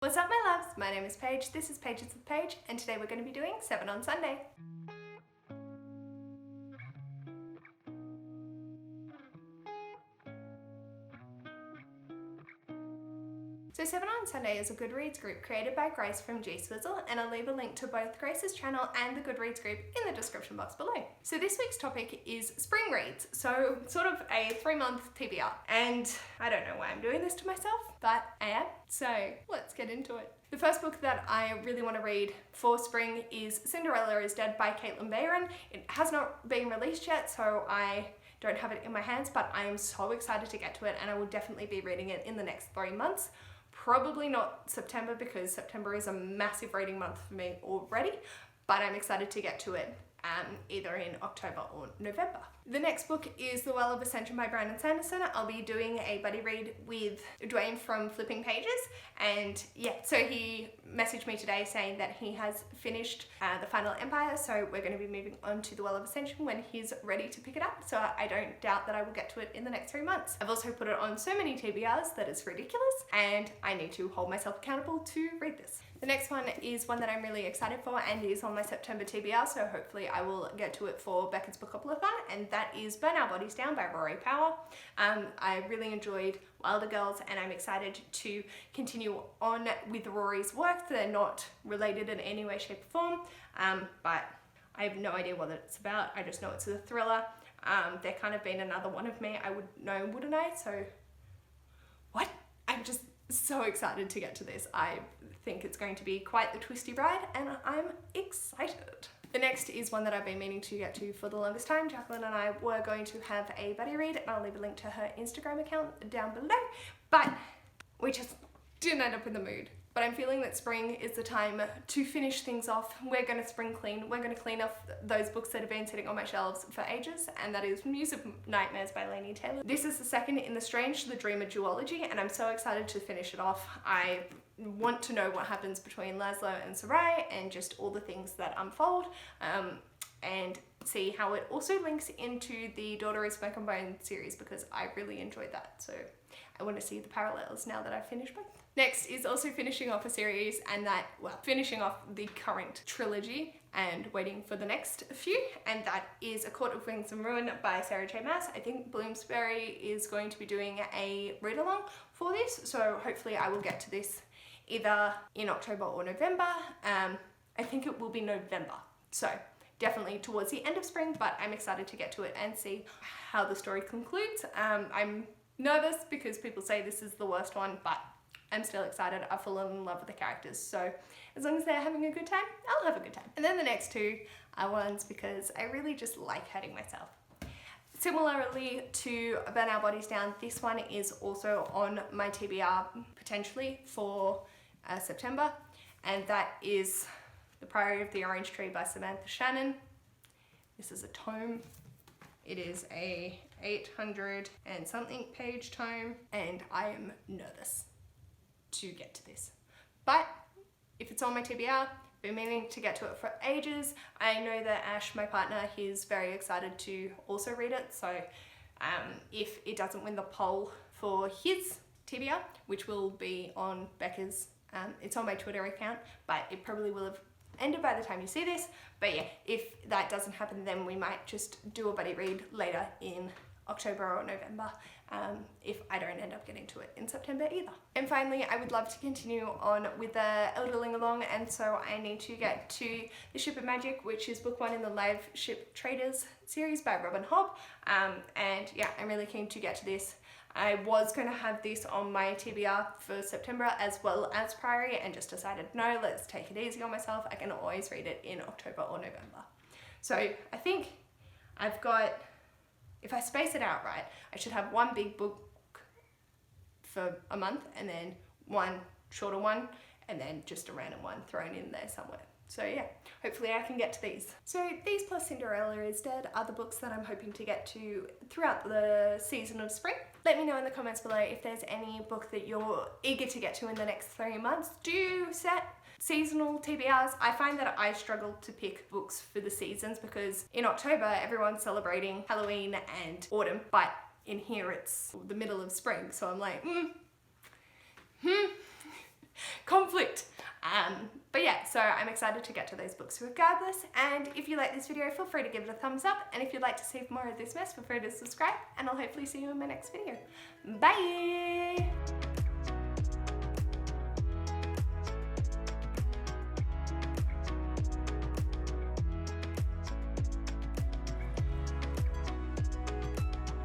What's up my loves? My name is Paige, this is Pages with Paige, and today we're going to be doing 7 on Sunday. So 7 on Sunday is a Goodreads group created by Grace from G Swizzle, and I'll leave a link to both Grace's channel and the Goodreads group in the description box below. So this week's topic is spring reads, so sort of a 3-month TBR. And I don't know why I'm doing this to myself, but I am, so let's get into it. The first book that I really want to read for spring is Cinderella is Dead by Caitlin Bayron. It has not been released yet, so I don't have it in my hands, but I am so excited to get to it, and I will definitely be reading it in the next 3 months. Probably not September, because September is a massive reading month for me already, but I'm excited to get to it either in October or November. The next book is The Well of Ascension by Brandon Sanderson. I'll be doing a buddy read with Dwayne from Flipping Pages, and yeah, so he messaged me today saying that he has finished The Final Empire, so we're going to be moving on to The Well of Ascension when he's ready to pick it up, so I don't doubt that I will get to it in the next 3 months. I've also put it on so many TBRs that it's ridiculous, and I need to hold myself accountable to read this. The next one is one that I'm really excited for and is on my September TBR, so hopefully I will get to it for Becca's Bookathon, and that is Burn Our Bodies Down by Rory Power. I really enjoyed Wilder Girls, and I'm excited to continue on with Rory's work. They're not related in any way, shape or form, but I have no idea what it's about. I just know it's a thriller. They're kind of been another one of me. I would know, wouldn't I? So what? I'm just so excited to get to this. I think it's going to be quite the twisty ride, and I'm excited. The next is one that I've been meaning to get to for the longest time. Jacqueline and I were going to have a buddy read, and I'll leave a link to her Instagram account down below, but we just didn't end up in the mood. But I'm feeling that spring is the time to finish things off. We're going to spring clean. We're going to clean off those books that have been sitting on my shelves for ages, and that is Muse of Nightmares by Laini Taylor. This is the second in the Strange to the Dreamer duology, and I'm so excited to finish it off. I want to know what happens between Laszlo and Sarai and just all the things that unfold, and see how it also links into the Daughter is Smoke and Bone series, because I really enjoyed that. So I want to see the parallels now that I've finished both. Next is also finishing off a series, and that, well, finishing off the current trilogy and waiting for the next few, and that is A Court of Wings and Ruin by Sarah J Maas. I think Bloomsbury is going to be doing a read-along for this, so hopefully I will get to this either in October or November. I think it will be November, so definitely towards the end of spring, but I'm excited to get to it and see how the story concludes. I'm nervous because people say this is the worst one, but I'm still excited. I've fallen in love with the characters, so as long as they're having a good time, I'll have a good time. And then the next two are ones because I really just like hurting myself. Similarly to Burn Our Bodies Down, this one is also on my TBR potentially for September, and that is The Priory of the Orange Tree by Samantha Shannon. This is a tome. It is a 800 and something page tome, and I am nervous to get to this. But if it's on my TBR, been meaning to get to it for ages. I know that Ash, my partner, he's very excited to also read it, so if it doesn't win the poll for his TBR, which will be on Becca's, it's on my Twitter account, but it probably will have ended by the time you see this. But yeah, if that doesn't happen, then we might just do a buddy read later in October or November, if I don't end up getting to it in September either. And finally, I would love to continue on with the Elderling Along, and so I need to get to The Ship of Magic, which is book 1 in the Live Ship Traders series by Robin Hobb, and yeah, I'm really keen to get to this. I was going to have this on my TBR for September as well as Priory, and just decided, no, let's take it easy on myself. I can always read it in October or November. So I think I've got, if I space it out right, I should have one big book for a month, and then one shorter one, and then just a random one thrown in there somewhere. So yeah, hopefully I can get to these. So these plus Cinderella is Dead are the books that I'm hoping to get to throughout the season of spring. Let me know in the comments below if there's any book that you're eager to get to in the next 3 months. Do you set seasonal TBRs? I find that I struggle to pick books for the seasons, because in October everyone's celebrating Halloween and autumn, but in here it's the middle of spring, so I'm like, conflict. But yeah, so I'm excited to get to those books regardless. And if you like this video, feel free to give it a thumbs up. And if you'd like to see more of this mess, feel free to subscribe. And I'll hopefully see you in my next video. Bye!